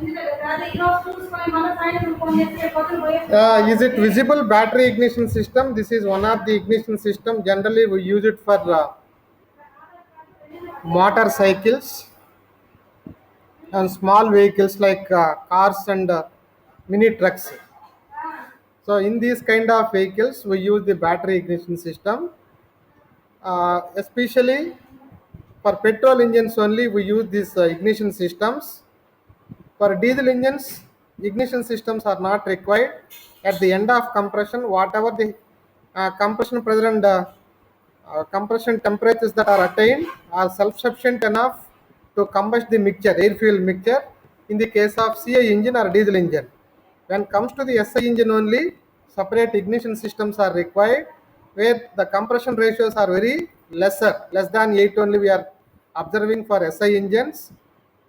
Is it visible battery ignition system? This is one of the ignition system. Generally, we use it for motorcycles and small vehicles like cars and mini trucks. So in these kind of vehicles, we use the battery ignition system. Especially for petrol engines only, we use these ignition systems. For diesel engines, ignition systems are not required. At the end of compression, whatever the compression pressure and compression temperatures that are attained are self-sufficient enough to combust the mixture, air-fuel mixture, in the case of CI engine or diesel engine. When comes to the SI engine only, separate ignition systems are required, where the compression ratios are very lesser, less than 8 only we are observing for SI engines.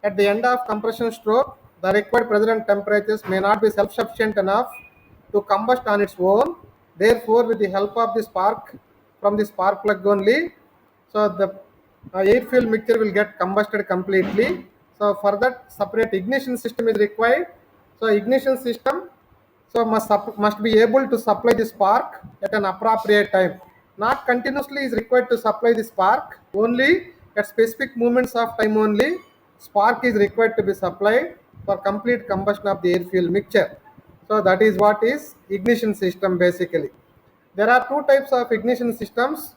At the end of compression stroke, the required pressure and temperatures may not be self-sufficient enough to combust on its own. Therefore, with the help of the spark from the spark plug only, so the air fuel mixture will get combusted completely. So for that, separate ignition system is required. So ignition system must be able to supply the spark at an appropriate time. Not continuously is required to supply the spark. Only at specific moments of time only spark is required to be supplied for complete combustion of the air fuel mixture. So that is what is ignition system basically. There are two types of ignition systems: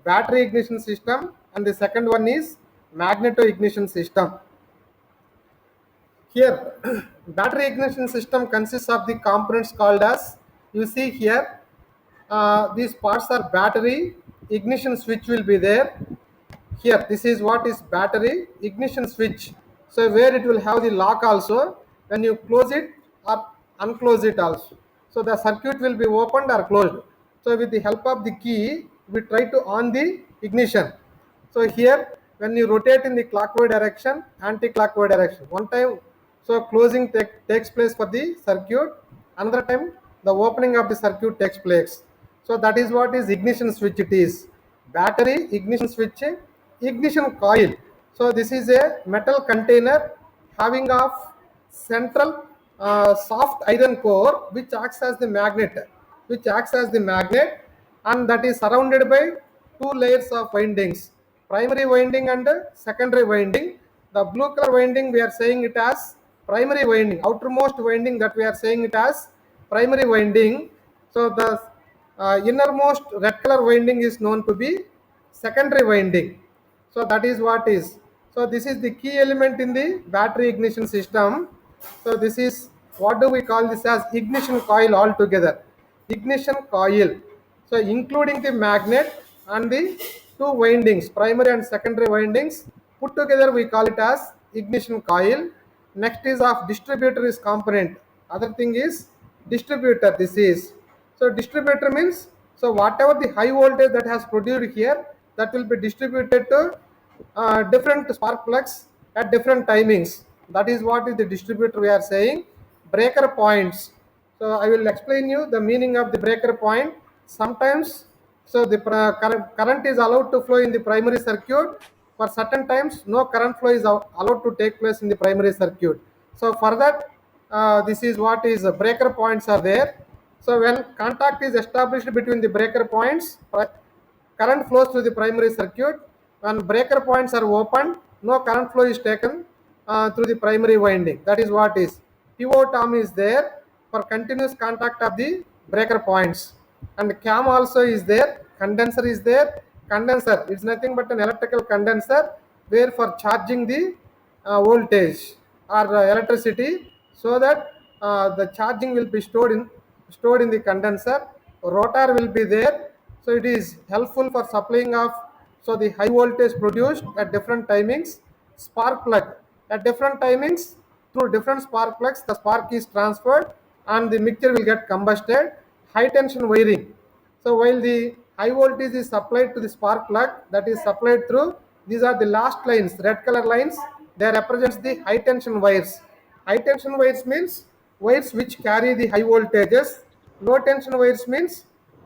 battery ignition system, and the second one is magneto ignition system. Here, battery ignition system consists of the components called as, you see here, these parts are battery, ignition switch will be there. Here, this is what is battery, ignition switch. So where it will have the lock also, when you close it or unclose it also. So the circuit will be opened or closed. So with the help of the key, we try to on the ignition. So here, when you rotate in the clockwise direction, anti-clockwise direction, one time, so closing takes place for the circuit, another time the opening of the circuit takes place. So that is what is ignition switch it is. Battery, ignition switch, ignition coil. So this is a metal container having of central soft iron core which acts as the magnet, and that is surrounded by two layers of windings, primary winding and secondary winding. The blue color winding we are saying it as primary winding, outermost winding that we are saying it as primary winding. So the innermost red color winding is known to be secondary winding. So that is what is. So this is the key element in the battery ignition system. So this is, what do we call this as, ignition coil altogether. Ignition coil. So including the magnet and the two windings, primary and secondary windings, put together we call it as ignition coil. Next is of distributor is component. Other thing is distributor. This is, so distributor means, so whatever the high voltage that has produced here, that will be distributed to different spark plugs at different timings. That is what is the distributor we are saying. Breaker points. So I will explain you the meaning of the breaker point. Sometimes, so the current is allowed to flow in the primary circuit. For certain times, no current flow is allowed to take place in the primary circuit. So for that, this is what is breaker points are there. So when contact is established between the breaker points, current flows through the primary circuit. When breaker points are opened, no current flow is taken through the primary winding. That is what is. Pivot arm is there for continuous contact of the breaker points, and cam also is there. Condenser is there. Condenser is nothing but an electrical condenser where for charging the voltage or electricity, so that the charging will be stored in the condenser. Rotor will be there, so it is helpful for supplying of, so the high voltage produced at different timings. Spark plug, at different timings, through different spark plugs the spark is transferred and the mixture will get combusted. High tension wiring. So while the high voltage is supplied to the spark plug, that is supplied through, these are the last lines, red color lines, they represents the high tension wires. High tension wires means wires which carry the high voltages. Low tension wires means,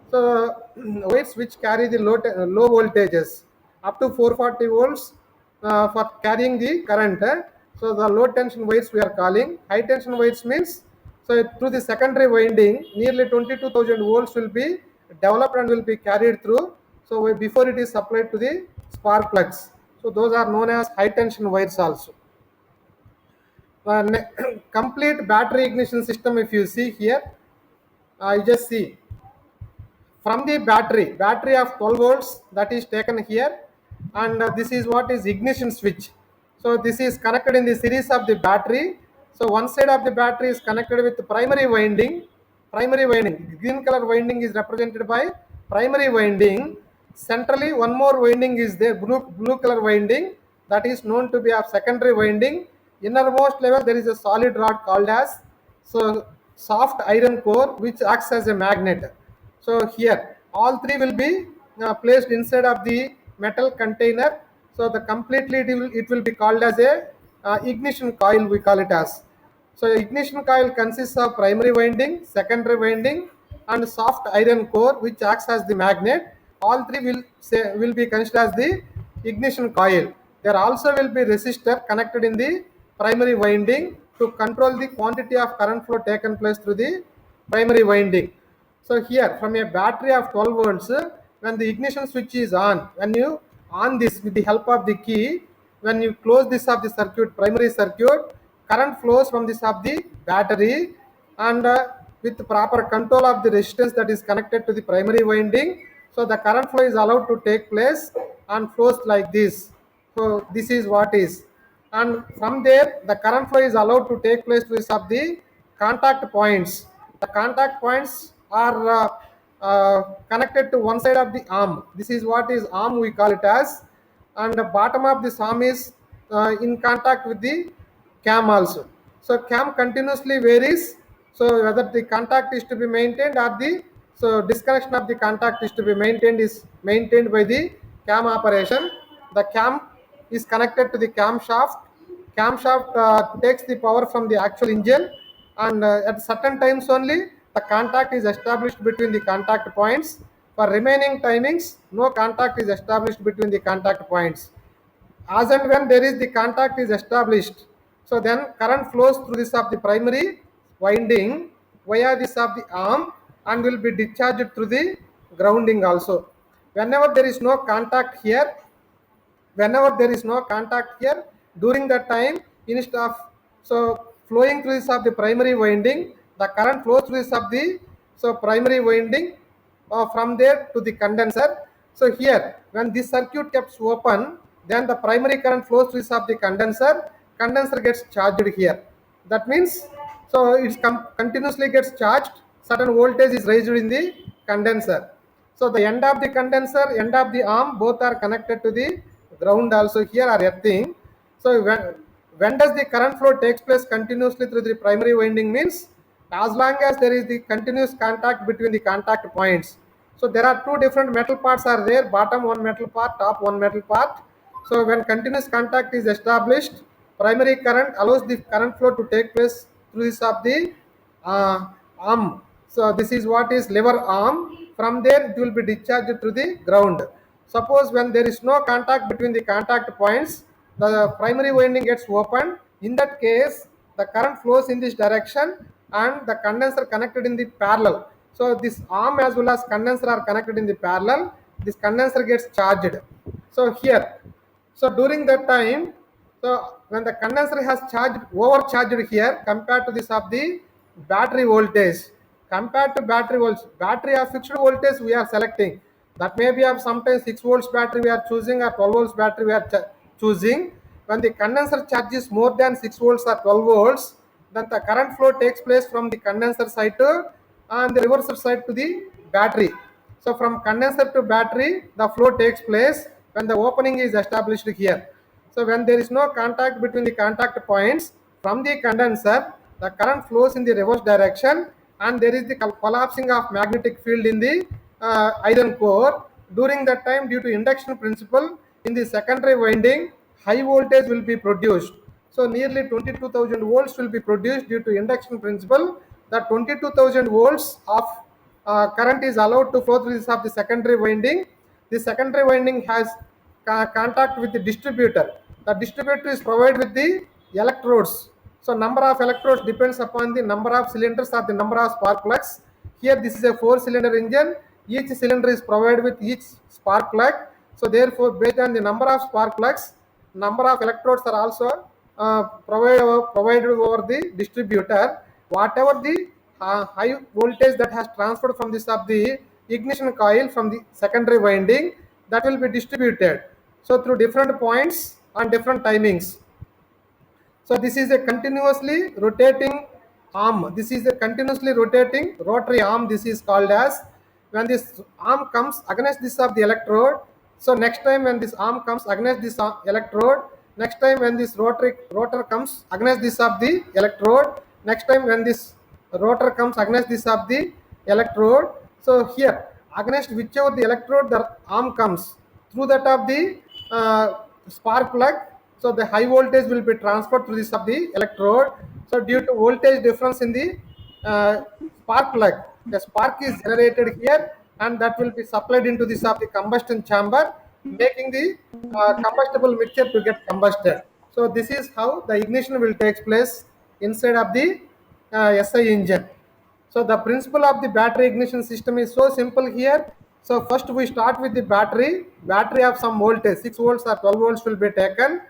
so wires which carry the low voltages up to 440 volts for carrying the current. So the low tension wires we are calling. High tension wires means, so through the secondary winding, nearly 22,000 volts will be developed and will be carried through. So before it is supplied to the spark plugs. So those are known as high tension wires also. Complete battery ignition system, if you see here, you just see from the battery of 12 volts that is taken here, and this is what is ignition switch. So this is connected in the series of the battery. So one side of the battery is connected with the primary winding, green color winding is represented by primary winding. Centrally one more winding is there, blue color winding, that is known to be of secondary winding. Innermost level there is a solid rod called as, so, soft iron core which acts as a magnet. So here all three will be placed inside of the metal container. So the completely it will be called as a ignition coil, we call it as. So ignition coil consists of primary winding, secondary winding, and soft iron core which acts as the magnet. All three will be considered as the ignition coil. There also will be resistor connected in the primary winding to control the quantity of current flow taken place through the primary winding. So here from a battery of 12 volts, when the ignition switch is on, when you on this with the help of the key, when you close this of the circuit, primary circuit, current flows from this of the battery, and with proper control of the resistance that is connected to the primary winding, so the current flow is allowed to take place and flows like this. So this is what is, and from there the current flow is allowed to take place to this of the contact points. The contact points are connected to one side of the arm. This is what is arm, we call it as, and the bottom of this arm is in contact with the cam also. So cam continuously varies. So whether the contact is to be maintained or the, so disconnection of the contact is to be maintained is maintained by the cam operation. The cam is connected to the camshaft. Camshaft takes the power from the actual engine, and at certain times only the contact is established between the contact points. For remaining timings, no contact is established between the contact points. As and when there is the contact is established, so then current flows through this of the primary winding via this of the arm and will be discharged through the grounding also. Whenever there is no contact here, whenever there is no contact here, during that time, instead of, so flowing through this of the primary winding, the current flows through this of the, so primary winding from there to the condenser. So here when this circuit kept open, then the primary current flows through this of the condenser gets charged here. That means, so it's continuously gets charged, certain voltage is raised in the condenser. So the end of the condenser, end of the arm, both are connected to the ground also, here are earthing. So when does the current flow takes place continuously through the primary winding means, as long as there is the continuous contact between the contact points. So there are two different metal parts are there, bottom one metal part, top one metal part. So when continuous contact is established, primary current allows the current flow to take place through this of the arm. So this is what is lever arm. From there it will be discharged to the ground. Suppose when there is no contact between the contact points, the primary winding gets opened. In that case, the current flows in this direction and the condenser connected in the parallel. So this arm as well as condenser are connected in the parallel. This condenser gets charged. So here, so during that time, so when the condenser has charged, overcharged here compared to this of the battery voltage, compared to battery volts, battery of fixed voltage we are selecting. That may be of sometimes 6 volts battery we are choosing or 12 volts battery we are choosing. When the condenser charges more than 6 volts or 12 volts, then the current flow takes place from the condenser side to and the reverse side to the battery. So from condenser to battery, the flow takes place when the opening is established here. So when there is no contact between the contact points, from the condenser, the current flows in the reverse direction and there is the collapsing of magnetic field in the iron core. During that time, due to induction principle, in the secondary winding, high voltage will be produced. So nearly 22,000 volts will be produced due to induction principle. The 22,000 volts of current is allowed to flow through this of the secondary winding. The secondary winding has contact with the distributor. The distributor is provided with the electrodes. So number of electrodes depends upon the number of cylinders or the number of spark plugs. Here this is a 4-cylinder engine. Each cylinder is provided with each spark plug. So therefore, based on the number of spark plugs, number of electrodes are also provided over the distributor. Whatever the high voltage that has transferred from this of the ignition coil from the secondary winding, that will be distributed. So through different points and different timings. So this is a continuously rotating arm. This is a continuously rotating rotary arm. This is called as, when this arm comes against this of the electrode. So next time when this arm comes against this electrode, next time when this rotor comes against this of the electrode, next time when this rotor comes against this of the electrode. So here against whichever the electrode the arm comes, through that of the spark plug, so the high voltage will be transferred through this of the electrode. So due to voltage difference in the spark plug, the spark is generated here, and that will be supplied into this of the combustion chamber, making the combustible mixture to get combusted. So this is how the ignition will take place inside of the SI engine. So the principle of the battery ignition system is so simple here. So first we start with the battery of some voltage, 6 volts or 12 volts will be taken.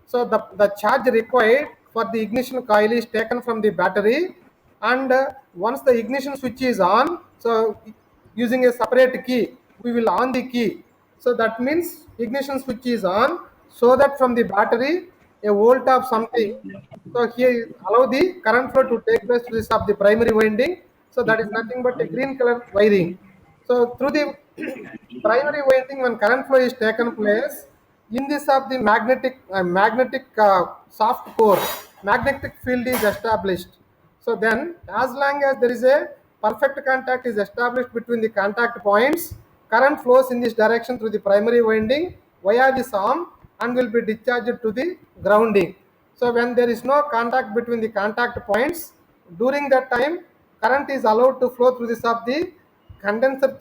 So the charge required for the ignition coil is taken from the battery, and once the ignition switch is on, so using a separate key, we will on the key. So that means ignition switch is on, so that from the battery a volt of something. So here allow the current flow to take place to this of the primary winding. So that is nothing but a green color wiring. So through the primary winding, when current flow is taken place, in this of the magnetic soft core, magnetic field is established. So then, as long as there is a perfect contact is established between the contact points, current flows in this direction through the primary winding via this arm and will be discharged to the grounding. So when there is no contact between the contact points, during that time, current is allowed to flow through this of the condenser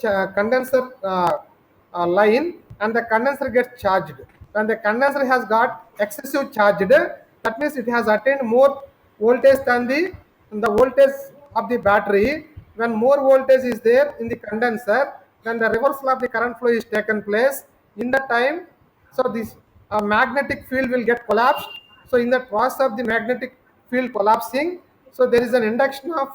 line, and the condenser gets charged. When the condenser has got excessive charged, that means it has attained more voltage than the voltage of the battery. When more voltage is there in the condenser, then the reversal of the current flow is taken place. In that time, so this magnetic field will get collapsed. So in the process of the magnetic field collapsing, so there is an induction of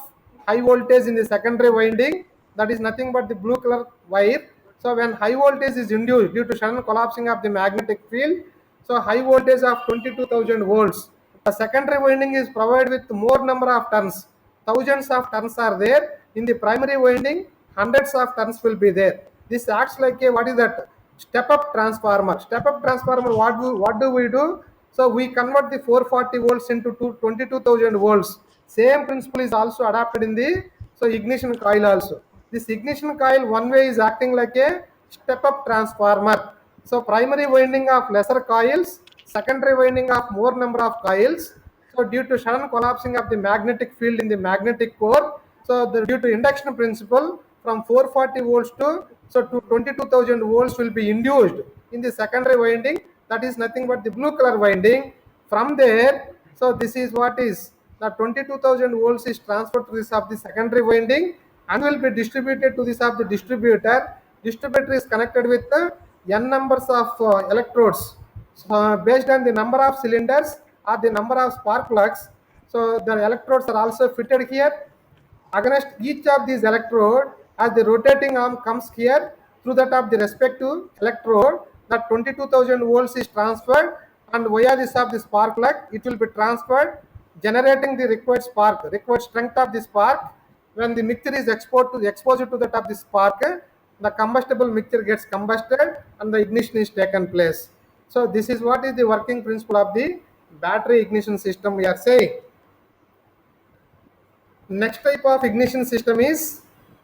high voltage in the secondary winding, that is nothing but the blue color wire. So when high voltage is induced due to sudden collapsing of the magnetic field, so high voltage of 22,000 volts, the secondary winding is provided with more number of turns. Thousands of turns are there. In the primary winding, hundreds of turns will be there. This acts like a, what is that, step up transformer. Step up transformer, what do we do? So we convert the 440 volts into 22,000 volts. Same principle is also adapted in the ignition coil also. This ignition coil one way is acting like a step up transformer. So primary winding of lesser coils, secondary winding of more number of coils. So due to sudden collapsing of the magnetic field in the magnetic core, so due to induction principle, from 440 volts to 22,000 volts will be induced in the secondary winding. That is nothing but the blue color winding. From there, so this is what is the 22,000 volts is transferred to this of the secondary winding and will be distributed to this of the distributor. Distributor is connected with the n numbers of electrodes. So based on the number of cylinders or the number of spark plugs, so the electrodes are also fitted here. Against each of these electrode, as the rotating arm comes here, through that of the respective electrode, that 22,000 volts is transferred, and via this of the spark plug, it will be transferred, generating the required spark, required strength of the spark. When the mixture is exposed to that of the spark, the combustible mixture gets combusted and the ignition is taken place. So this is what is the working principle of the battery ignition system we are saying. Next type of ignition system is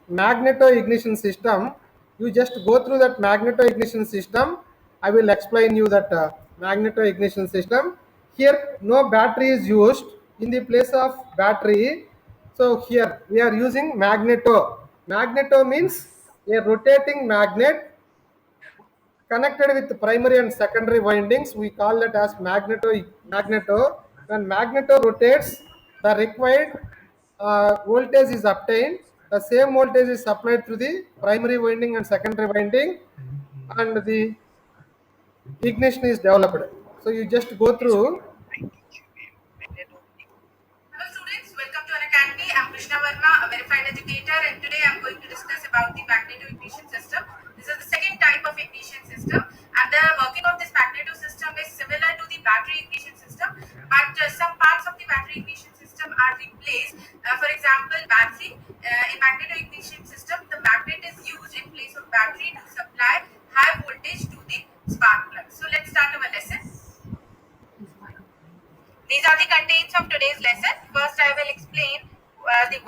magneto ignition system. You just go through that magneto ignition system. I will explain you that magneto ignition system. Here no battery is used in the place of battery. So here we are using magneto. Magneto means a rotating magnet connected with primary and secondary windings. We call it as magneto. When magneto rotates, the required voltage is obtained. The same voltage is supplied to the primary winding and secondary winding, and the ignition is developed. So you just go through. Hello students, welcome to Unacademy. I'm Krishna Verma, a verified educator, and today I'm going to discuss about the magneto-ignition system. This is the second type of ignition system, and the working of this magneto system is similar to the battery ignition system, but some parts of the battery ignition system are replaced. For example, battery in magneto ignition system, the magnet is used in place of battery to supply high voltage to the spark plug. So let's start our lesson. These are the contents of today's lesson. First, I will explain the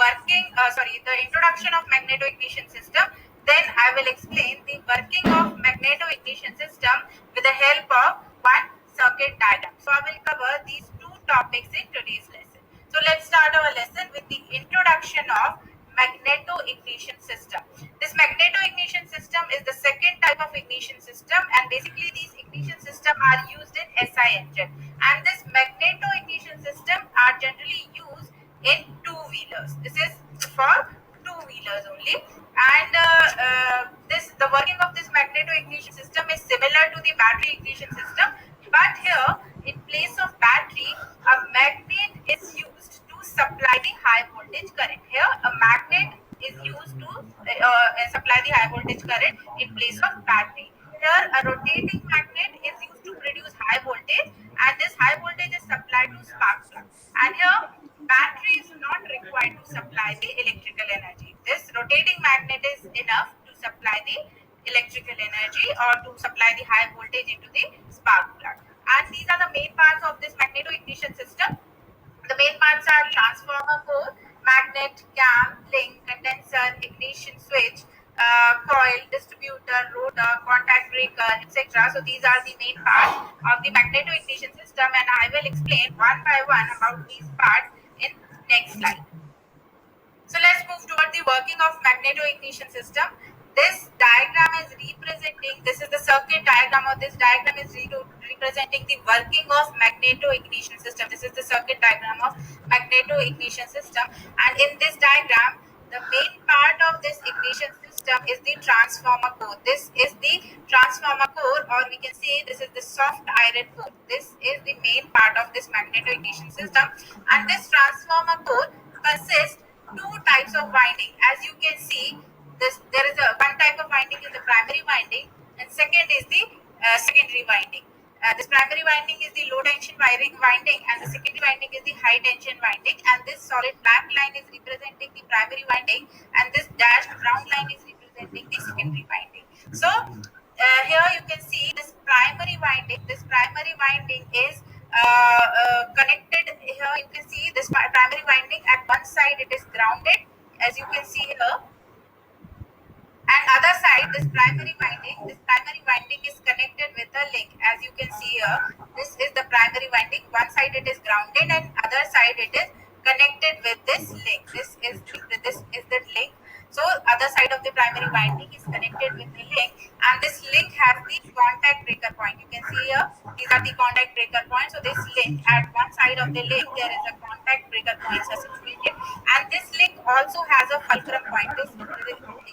introduction of magneto-ignition system. Then, I will explain the working of magneto-ignition system with the help of one circuit diagram. So, I will cover these two topics in today's lesson. So, let's start our lesson with the introduction of magneto-ignition system. This magneto-ignition system is the second type of ignition system, and basically these ignition systems are used in SI engine. And this magneto-ignition system are generally used in two-wheelers. This is for two-wheelers only. And this the working of this magneto-ignition system is similar to the battery ignition system, but here in place of battery, a magnet is used to supply the high voltage current. Here, a magnet is used to supply the high voltage current in place of battery. Here, a rotating magnet is used to produce high voltage, and this high voltage is supplied to spark plug. And here, battery is not required to supply the electrical energy. This rotating magnet is enough to supply the electrical energy or to supply the high voltage into the spark plug. And these are the main parts of this magneto ignition system. The main parts are transformer core, magnet, cam, link, condenser, ignition switch, coil, distributor, rotor, contact breaker, etc. So these are the main parts of the magneto ignition system, and I will explain one by one about these parts in next slide. So let's move toward the working of magneto-ignition system. This diagram is representing, this is the circuit diagram, or this diagram is representing the working of magneto-ignition system. This is the circuit diagram of magneto-ignition system. And in this diagram, the main part of this ignition system is the transformer core. This is the transformer core, or we can say this is the soft iron core. This is the main part of this magneto-ignition system. And this transformer core consists two types of winding. As you can see, there is a one type of winding is the primary winding, and second is the secondary winding. This primary winding is the low tension winding, and the secondary winding is the high tension winding. And this solid black line is representing the primary winding, and this dashed brown line is representing the secondary winding. So here you can see this primary winding. This primary winding is connected. Here you can see this primary winding. At one side it is grounded, as you can see here, and other side this primary winding is connected with a link. As you can see here, this is the primary winding. One side it is grounded, and other side it is connected with this link. This is the link. So other side of the primary winding is connected with the link, and this link has the contact breaker point. You can see here, these are the contact breaker points. So this link, at one side of the link there is a contact breaker points are situated, and this link also has a fulcrum point.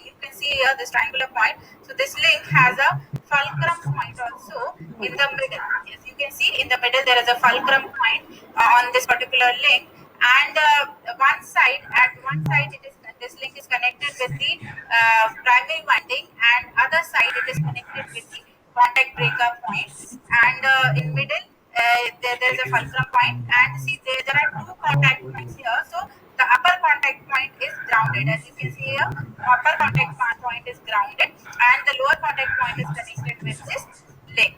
You can see here this triangular point. So this link has a fulcrum point also in the middle. As you can see, in the middle there is a fulcrum point on this particular link, and one side it is, this link is connected with the primary winding, and other side it is connected with the contact breaker point, and in middle there is a fulcrum point. And see, there are two contact points here. So the upper contact point is grounded. As you can see here, upper contact point is grounded, and the lower contact point is connected with this link.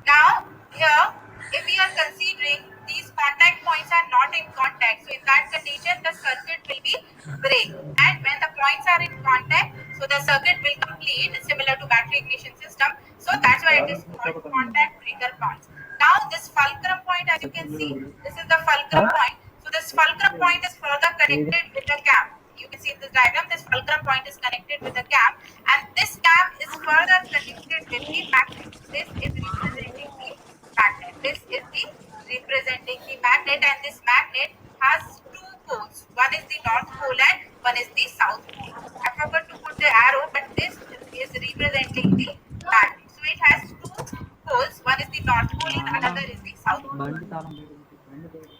Now, here, if we are considering these contact points are not in contact, so in that condition, the circuit will be break. And when the points are in contact, so the circuit will complete, similar to battery ignition system. So that's why it is called contact breaker points. Now, this fulcrum point, as you can see, this is the fulcrum point. So this fulcrum point is further connected with the cap. You can see in this diagram, this fulcrum point is connected with the cap, and this cap is further connected with the magnet. This is representing the magnet. This is the representing the magnet, and this magnet has two poles. One is the north pole and one is the south pole. I forgot to put the arrow, but this is representing the magnet. So it has two poles. One is the north pole and another is the south pole.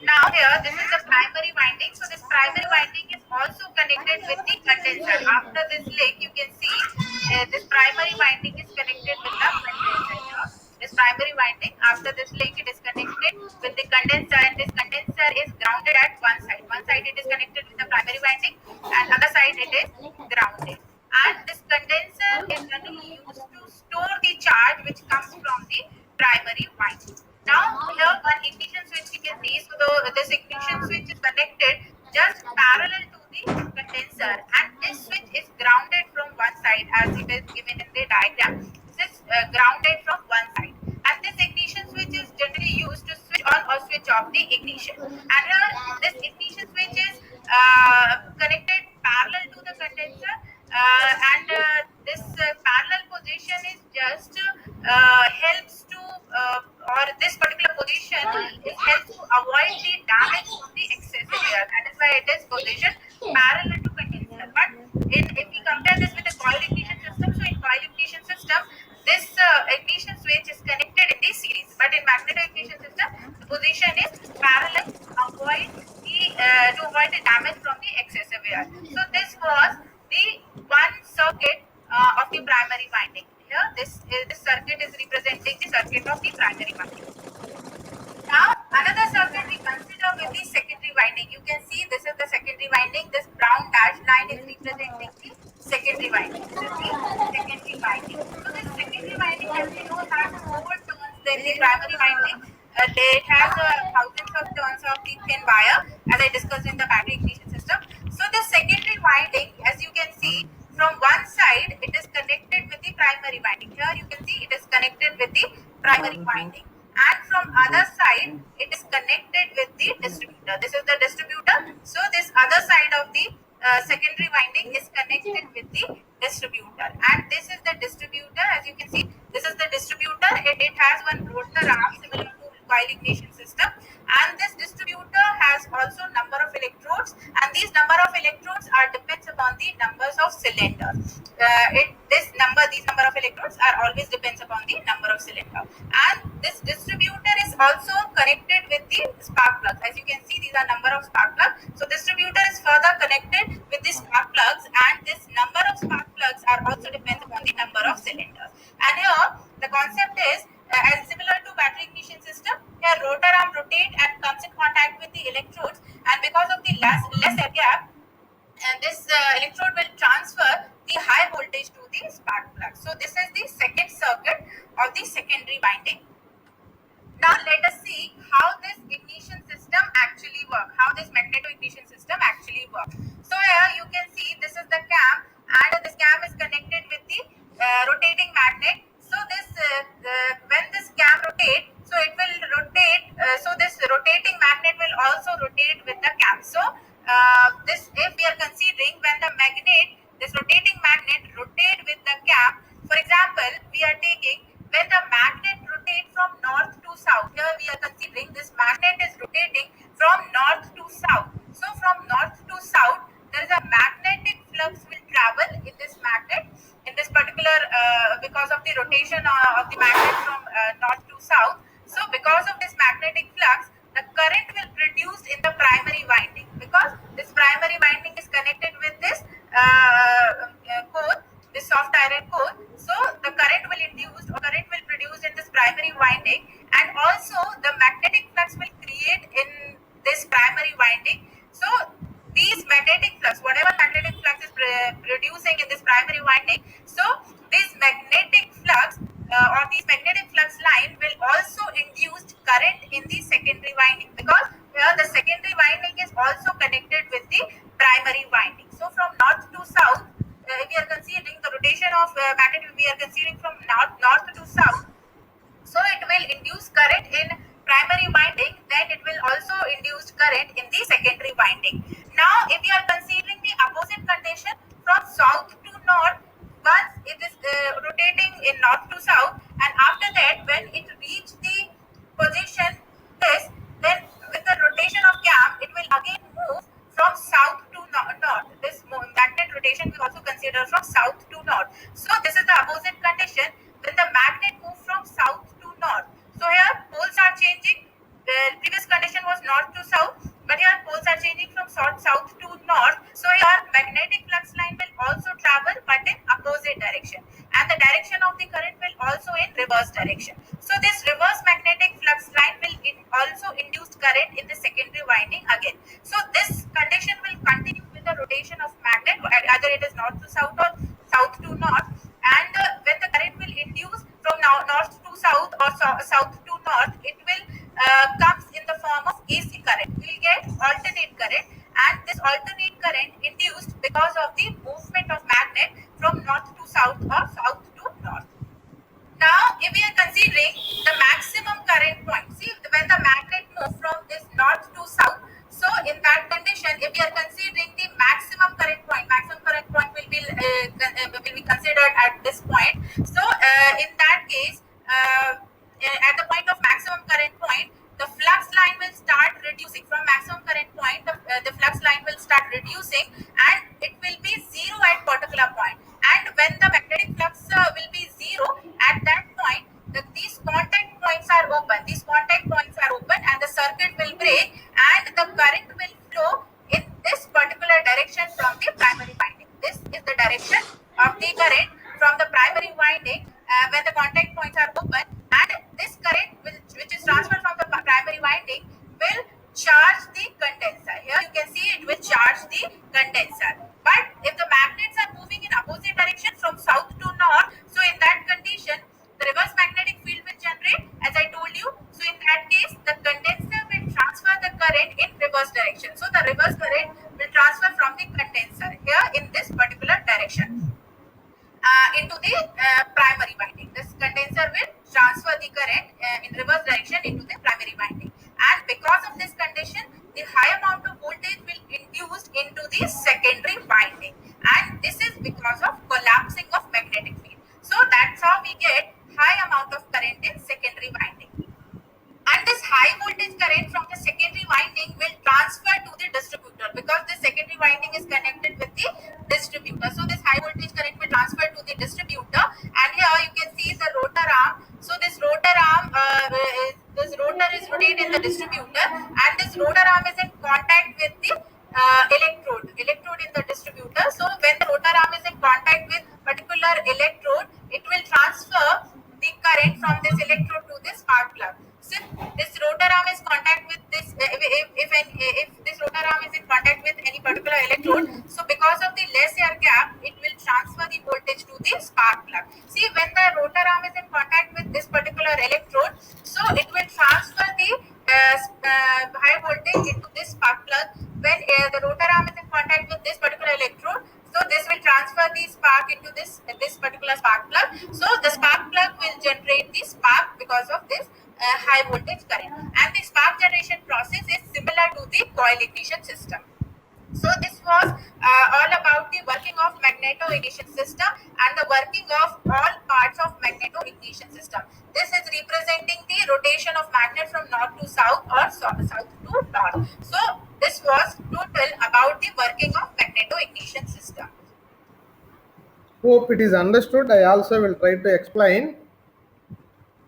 Now here, this is the primary winding. So this primary winding is also connected with the condenser. After this link, you can see this primary winding is connected with the condenser here. This primary winding, after this link, it is connected with the condenser, and this condenser is grounded at one side. One side it is connected with the primary winding, and other side it is grounded. And this condenser is generally used to store the charge which comes from the primary winding. Now here one ignition switch you can see. So this ignition switch is connected just parallel to the condenser, and this switch is grounded from one side as it is given in the diagram. This is grounded from one side, and this ignition switch is generally used to switch on or switch off the ignition. And here this ignition switch is connected parallel to the condenser, and this parallel position is just helps to or this particular position is helps to avoid the damage from the excessive air. That is why it is positioned parallel to condenser. But if we compare this with the coil ignition system, so in coil ignition system, this ignition switch is connected in the series. But in magneto ignition system, the position is parallel to avoid the damage from the excessive air. So this was the one circuit of the primary winding. Here, this circuit is representing the circuit of the primary winding. Now, another circuit we consider with the secondary winding. You can see this is the secondary winding. This brown dashed line is representing the secondary winding. This is the secondary winding. So this secondary winding, as we know, has more turns than the primary winding. It has thousands of turns of the thin wire, as I discussed in the battery ignition system. So this secondary winding, as you can see, from one side it is connected with the primary winding. Here you can see it is connected with the primary winding, and from other side it is connected with the distributor. This is the distributor. So this other side of the secondary winding is connected with the distributor, and this is the distributor. As you can see, this is the distributor. It has one rotor arm similar to coil ignition system, and this distributor has also number of electrodes, and these number of electrodes are depends upon the numbers of cylinders. These number of electrodes are always depends upon the number of cylinder. And this distributor is also connected with the spark plugs. As you can see, these are number of spark plugs. So distributor is further connected with the spark plugs, and this number of spark plugs are also depends upon the number of cylinders. And here the concept is as similar to battery ignition system. Here rotor arm rotate and comes in contact with the electrodes, and because of the less air gap, and this electrode will transfer the high voltage to the spark plug. So this is the second circuit of the secondary winding. Now let us see how this ignition system actually works, how this magneto ignition system actually works. So here you can see this is the cam, and this cam is connected with the rotating magnet. So this when this cam rotates, so it will rotate. So this rotating magnet will also rotate with the cam. So this, if we are considering when the magnet, this rotating magnet rotate with the cam. For example, we are taking when the magnet rotates from north to south. Here we are considering this magnet is rotating from north to south. So from north to south, there is a magnetic flux will travel in this magnet in this particular because of the rotation of the magnet from north to south. So because of this magnetic flux, the current will produce in the primary winding, because this primary winding is connected with this core, this soft iron core. So the current will induce or current will produce in this primary winding, and also the magnetic flux will create in this primary winding. So these magnetic flux, whatever magnetic flux is producing in this primary winding, so this magnetic flux or these magnetic flux line will also induce current in the secondary winding, because here the secondary winding is also connected with the primary winding. So from north to south, if we are considering the rotation of magnet, we are considering from north to south, so it will induce current in primary winding, then it will also induce current in the secondary winding. Now if we are considering the opposite condition from south to north, once it is rotating in north to south, and after that when it reach the position this, then with the rotation of cam, it will again move from south to north. This magnet rotation we also consider from south to north. So this is the opposite condition when the magnet moves from south to north. So here poles are changing. The previous condition was north to south, but here poles are changing from south to north. So here magnetic flux line will also travel but in opposite direction, and the direction of the current will also in reverse direction. So this reverse magnetic flux line will also induce current in the secondary winding again. So this condition will continue with the rotation of magnet, either it is north to south or south to north. And when the current will induce from north to south or south to north, it will comes in the form of AC current. We will get alternate current, and this alternate current induced because of the movement of magnet from north to south or south to north. Now, if we are considering the maximum current point, see when the magnet moves from this north to south, so in that condition, if we are considering the maximum current point will be considered at this point. So, in that case, at the point of maximum current point, the flux line will start reducing. From maximum current point, the flux line will start reducing, and it will be zero at particular point. And when the magnetic flux will be zero at that point, these contact points are open. And the circuit will break, and the current will flow in this particular direction from the primary winding. This is the direction of the current from the primary winding when the contact points are open, and this current which is transferred from the primary winding will charge the condenser. Here you can see it will charge the condenser. But if the magnets are moving in opposite direction from south to north, so in that condition the reverse magnetic field will generate, as I told you. So in that case, the condenser will transfer the current in reverse direction. So the reverse current will transfer from the condenser here in this particular direction into the primary winding. This condenser will transfer the current in reverse direction into the primary winding, and because of this condition, the high amount of voltage will induced into the secondary winding, and this is because of collapsing of magnetic field. So that's how we get high amount of current in secondary winding. And this high voltage current from the secondary winding will transfer to the distributor, because the secondary winding is connected with the distributor. So this high voltage current will transfer to the distributor, and here you can see the rotor arm. So this rotor arm, this rotor is rotated in the distributor, and this rotor arm is in contact with the electrode in the distributor. So when the rotor arm is in contact with particular electrode, it will transfer the current from this electrode to this spark plug. So this rotor arm is contact with this, if this rotor arm is in contact with any particular electrode, so because of the less air gap, it will transfer the voltage to the spark plug. See, when the rotor arm is in contact with this particular electrode, so it will transfer the high voltage into this spark plug. When the rotor arm is in contact with this particular electrode, so this will transfer the spark into this particular spark plug. So the spark plug will generate the spark because of this high voltage current, and the spark generation process is similar to the coil ignition system. So this was all about the working of magneto-ignition system and the working of all parts of magneto-ignition system. This is representing the rotation of magnet from north to south or south to north. So this was total about the working of magneto-ignition system. Hope it is understood. I also will try to explain.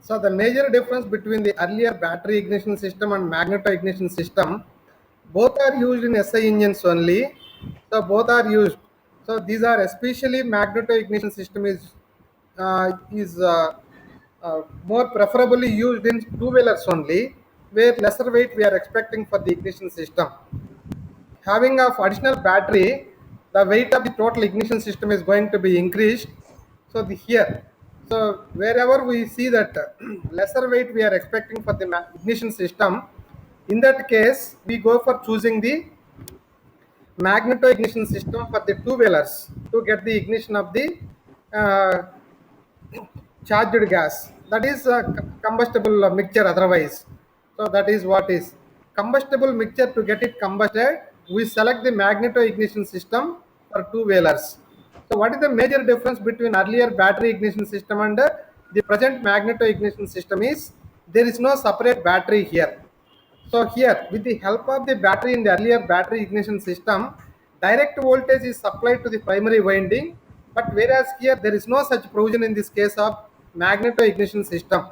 So the major difference between the earlier battery ignition system and magneto ignition system, both are used in SI engines only. So both are used. So these are especially magneto ignition system is more preferably used in two-wheelers only, where lesser weight we are expecting for the ignition system. Having a additional battery, the weight of the total ignition system is going to be increased. So so wherever we see that lesser weight we are expecting for the ignition system, in that case we go for choosing the magneto ignition system for the two-wheelers to get the ignition of the uh, charged gas, that is combustible mixture otherwise. So that is what is combustible mixture. To get it combusted, we select the magneto ignition system for two-wheelers. So what is the major difference between earlier battery ignition system and the present magneto ignition system is, there is no separate battery here. So here, with the help of the battery in the earlier battery ignition system, direct voltage is supplied to the primary winding, but whereas here there is no such provision in this case of magneto ignition system.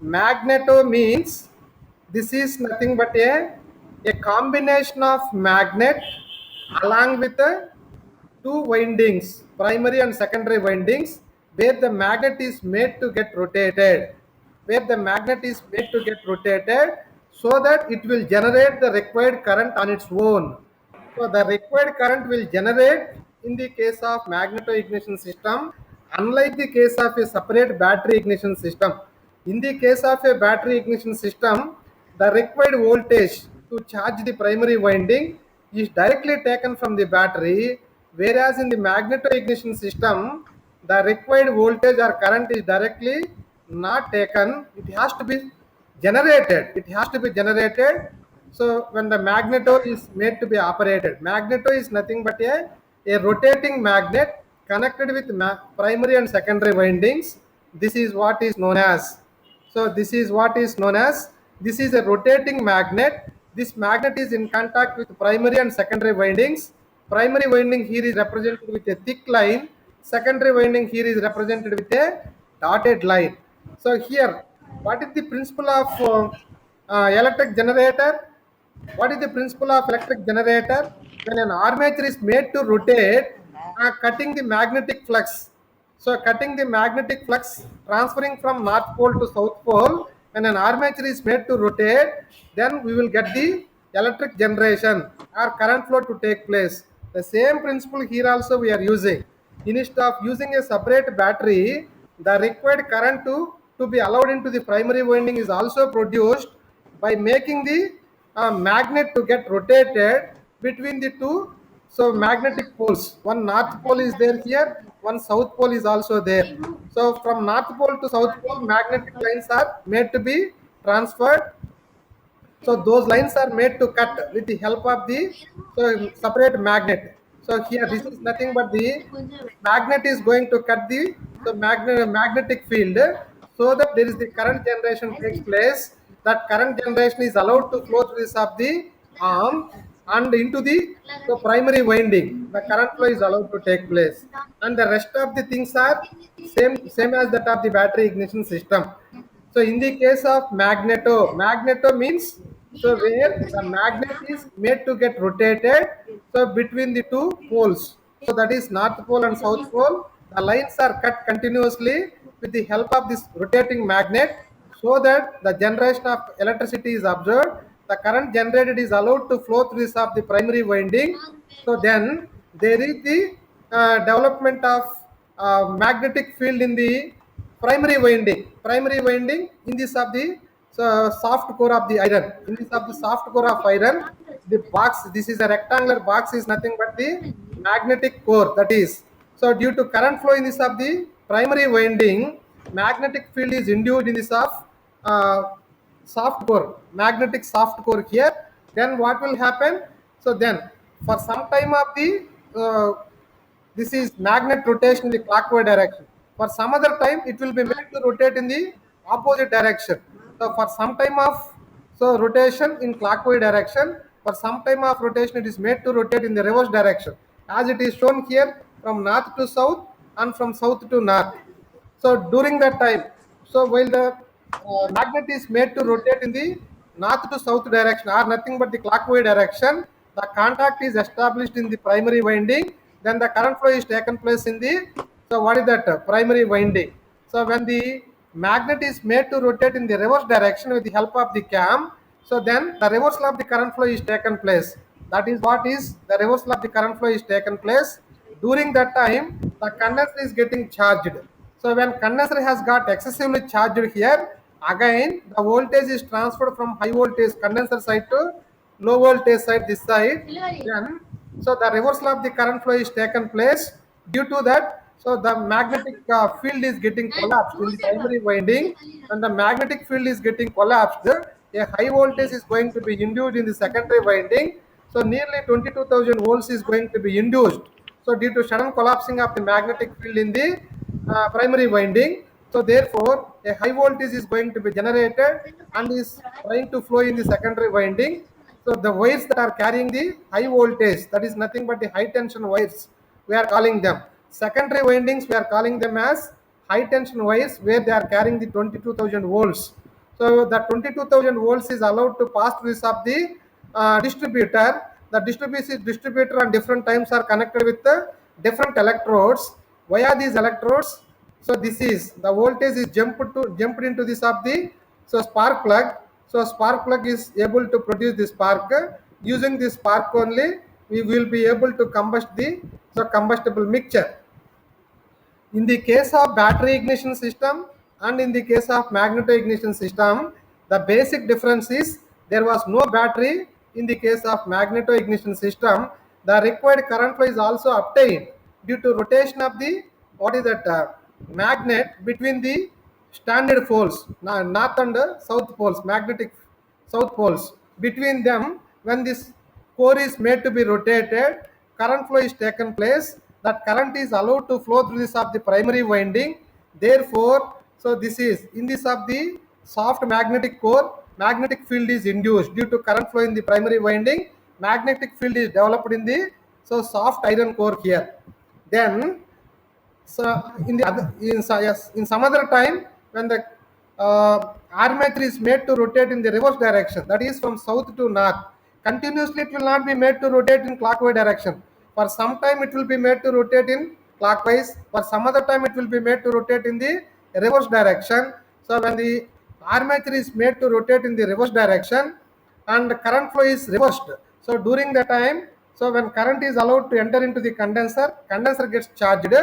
Magneto means this is nothing but a combination of magnet along with the two windings, primary and secondary windings, where the magnet is made to get rotated, where the magnet is made to get rotated so that it will generate the required current on its own. So the required current will generate in the case of magneto-ignition system, unlike the case of a separate battery ignition system. In the case of a battery ignition system, the required voltage to charge the primary winding is directly taken from the battery, whereas in the magneto-ignition system, the required voltage or current is directly not taken. It has to be generated. It has to be generated. So when the magneto is made to be operated, magneto is nothing but a rotating magnet connected with primary and secondary windings. This is what is known as. So this is what is known as. This is a rotating magnet. This magnet is in contact with primary and secondary windings. Primary winding here is represented with a thick line. Secondary winding here is represented with a dotted line. So here, what is the principle of electric generator? What is the principle of electric generator? When an armature is made to rotate, cutting the magnetic flux. So cutting the magnetic flux, transferring from north pole to south pole, when an armature is made to rotate, then we will get the electric generation or current flow to take place. The same principle here also we are using. Instead of using a separate battery, the required current to be allowed into the primary winding is also produced by making the magnet to get rotated between the two magnetic poles. One north pole is there here, one south pole is also there. So from north pole to south pole, magnetic lines are made to be transferred. So those lines are made to cut with the help of the separate magnet. So here this is nothing but the magnet is going to cut the magnetic field so that there is the current generation takes place. That current generation is allowed to flow through this of the arm and into the primary winding. The current flow is allowed to take place, and the rest of the things are same as that of the battery ignition system. So in the case of magneto means where the magnet is made to get rotated between the two poles. So that is north pole and south pole. The lines are cut continuously with the help of this rotating magnet so that the generation of electricity is observed. The current generated is allowed to flow through this of the primary winding. So then there is the development of magnetic field in the primary winding. Primary winding in this of the soft core of the iron. In this of the soft core of iron, the box, this is a rectangular box, is nothing but the magnetic core. That is, so due to current flow in this of the primary winding, magnetic field is induced in this of soft core, magnetic soft core here. Then what will happen? So then for some time of the this is magnet rotation in the clockwise direction. For some other time, it will be made to rotate in the opposite direction. So for some time of rotation in clockwise direction, for some time of rotation, it is made to rotate in the reverse direction, as it is shown here from north to south and from south to north. So during that time, so while the magnet is made to rotate in the north to south direction or nothing but the clockwise direction, the contact is established in the primary winding. Then the current flow is taken place in the what is that primary winding. So when the magnet is made to rotate in the reverse direction with the help of the cam, so then the reversal of the current flow is taken place. That is what is the reversal of the current flow is taken place. During that time, the condenser is getting charged. So when condenser has got excessively charged here, again the voltage is transferred from high voltage condenser side to low voltage side this side. Then so the reversal of the current flow is taken place. Due to that, so the magnetic field is getting collapsed in the primary winding, and the magnetic field is getting collapsed. A high voltage is going to be induced in the secondary winding. So nearly 22,000 volts is going to be induced. So due to sudden collapsing of the magnetic field in the primary winding, So therefore, a high voltage is going to be generated and is trying to flow in the secondary winding. So the wires that are carrying the high voltage, that is nothing but the high tension wires, we are calling them. Secondary windings, we are calling them as high tension wires where they are carrying the 22,000 volts. So the 22,000 volts is allowed to pass through this of the distributor. The distributor on different times are connected with the different electrodes. Via these electrodes, so this is the voltage is jumped into this of the spark plug. So spark plug is able to produce the spark. Using this spark only, we will be able to combust the combustible mixture. In the case of battery ignition system and in the case of magneto ignition system, the basic difference is there was no battery. In the case of magneto ignition system, the required current flow is also obtained due to rotation of the what is that magnet between the standard poles, north and south poles, magnetic south poles. Between them, when this core is made to be rotated, current flow is taken place. That current is allowed to flow through this of the primary winding. Therefore, so this is in this of the soft magnetic core, magnetic field is induced due to current flow in the primary winding. Magnetic field is developed in the soft iron core here. Then so in the other yes, in some other time when the armature is made to rotate in the reverse direction, that is from south to north, continuously it will not be made to rotate in clockwise direction. For some time it will be made to rotate in clockwise, for some other time it will be made to rotate in the reverse direction. So when the armature is made to rotate in the reverse direction and current flow is reversed, so during the time, so when current is allowed to enter into the condenser, condenser gets charged.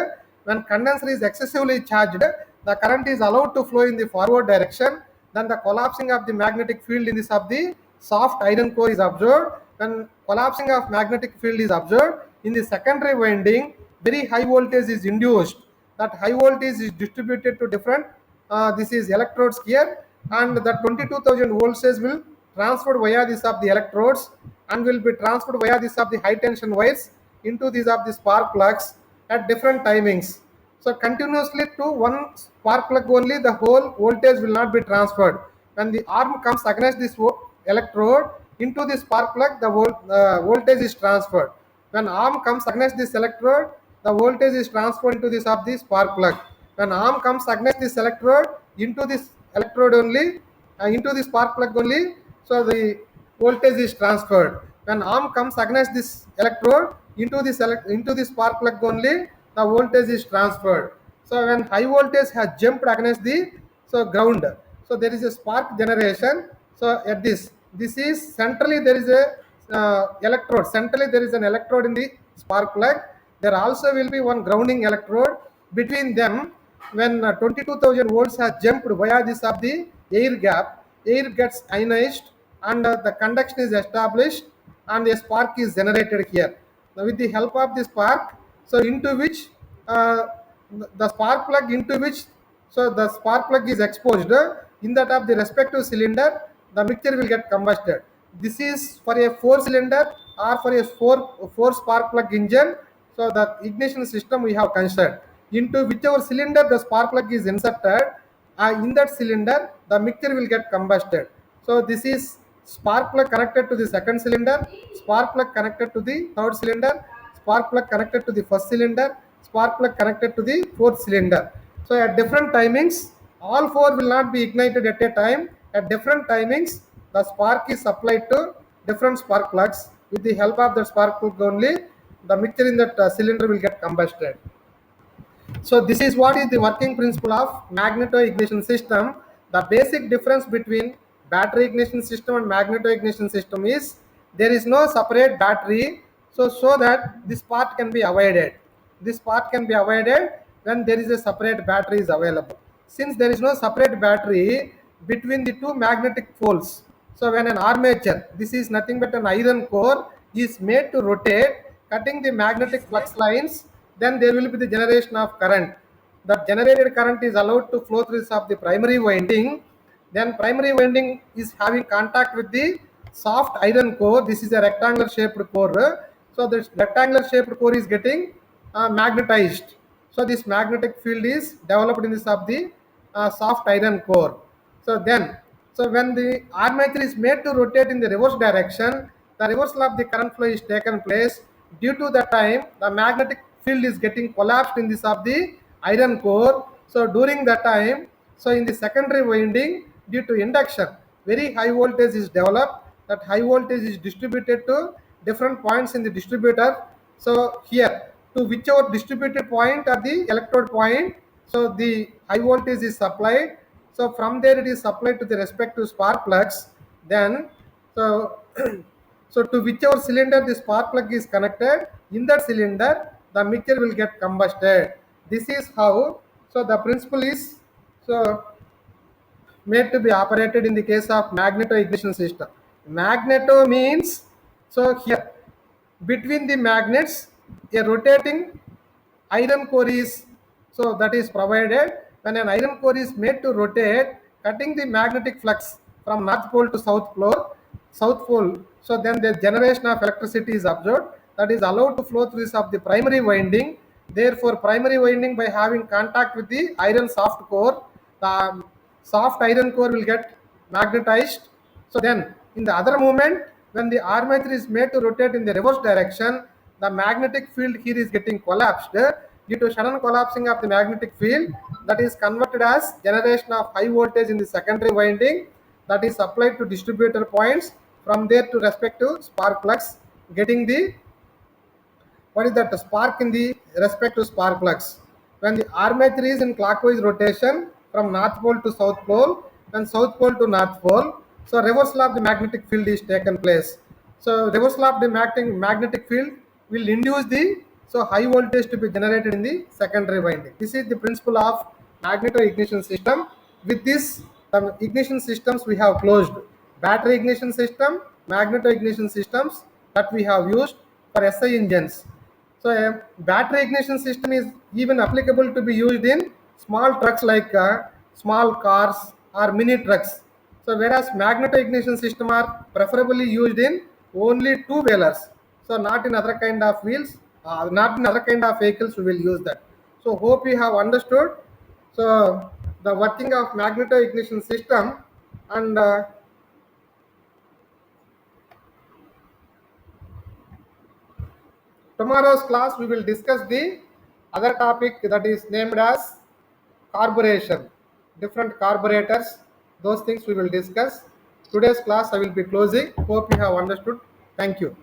When condenser is excessively charged, the current is allowed to flow in the forward direction. Then the collapsing of the magnetic field in this of the soft iron core is observed. When collapsing of magnetic field is observed in the secondary winding, very high voltage is induced. That high voltage is distributed to different this is electrodes here, and the 22,000 voltage will transferred via this of the electrodes and will be transferred via this of the high tension wires into these of the spark plugs at different timings. So continuously to one spark plug only, the whole voltage will not be transferred. When the arm comes against this electrode into the spark plug, the voltage is transferred. When arm comes against this electrode, the voltage is transferred into this of the spark plug. When arm comes against this electrode into this electrode only, into the spark plug only, so the voltage is transferred. When arm comes against this electrode into this spark plug only, the voltage is transferred. So when high voltage has jumped against the ground, so there is a spark generation. So at this is centrally there is a electrode. Centrally there is an electrode in the spark plug. There also will be one grounding electrode. Between them, when 22,000 volts has jumped via this of the air gap, air gets ionized and the conduction is established and a spark is generated here. Now with the help of the spark, so into which the spark plug into which, so the spark plug is exposed in that of the respective cylinder, the mixture will get combusted. This is for a 4-cylinder or for a 4 spark plug engine. So the ignition system we have considered. Into whichever cylinder the spark plug is inserted, in that cylinder the mixture will get combusted. So this is spark plug connected to the second cylinder, spark plug connected to the third cylinder, spark plug connected to the first cylinder, spark plug connected to the fourth cylinder. So at different timings, all 4 will not be ignited at a time. At different timings, the spark is supplied to different spark plugs. With the help of the spark plug only, the mixture in that cylinder will get combusted. So this is what is the working principle of magneto ignition system. The basic difference between battery ignition system and magneto ignition system is there is no separate battery, so that this part can be avoided. This part can be avoided when there is a separate battery is available. Since there is no separate battery between the two magnetic poles, so when an armature, this is nothing but an iron core, is made to rotate, cutting the magnetic flux lines, then there will be the generation of current. The generated current is allowed to flow through of the primary winding. Then primary winding is having contact with the soft iron core. This is a rectangular shaped core. So this rectangular shaped core is getting magnetized. So this magnetic field is developed in this of the soft iron core. So then, so when the armature is made to rotate in the reverse direction, the reversal of the current flow is taken place. Due to the time, the magnetic field is getting collapsed in this of the iron core. So during that time, so in the secondary winding, due to induction, very high voltage is developed. That high voltage is distributed to different points in the distributor. So here, to whichever distributed point at the electrode point, so the high voltage is supplied. So from there it is supplied to the respective spark plugs. Then, so so to whichever cylinder the spark plug is connected, in that cylinder the mixture will get combusted. This is how. So the principle is so made to be operated in the case of magneto-ignition system. Magneto means, so here between the magnets a rotating iron core is, so that is provided. When an iron core is made to rotate, cutting the magnetic flux from north pole to south pole, so then the generation of electricity is observed, that is allowed to flow through this of the primary winding. Therefore primary winding, by having contact with the iron soft core, the soft iron core will get magnetized. So then in the other movement, when the armature is made to rotate in the reverse direction, the magnetic field here is getting collapsed. Due to sudden collapsing of the magnetic field, that is converted as generation of high voltage in the secondary winding, that is supplied to distributor points, from there to respective spark plugs, getting the, what is that, spark in the respective spark plugs. When the armature is in clockwise rotation from north pole to south pole and south pole to north pole, so reversal of the magnetic field is taken place. So reversal of the magnetic field will induce the, so high voltage to be generated in the secondary winding. This is the principle of magneto ignition system. With this, the ignition systems we have closed: battery ignition system, magneto ignition systems that we have used for SI engines. So a battery ignition system is even applicable to be used in small trucks like small cars or mini trucks. So whereas magneto ignition system are preferably used in only two wheelers. So not in other kind of wheels, not in other kind of vehicles we will use that. So hope you have understood. So the working of magneto ignition system, and tomorrow's class we will discuss the other topic that is named as carburation, different carburetors, those things we will discuss. Today's class I will be closing. Hope you have understood. Thank you.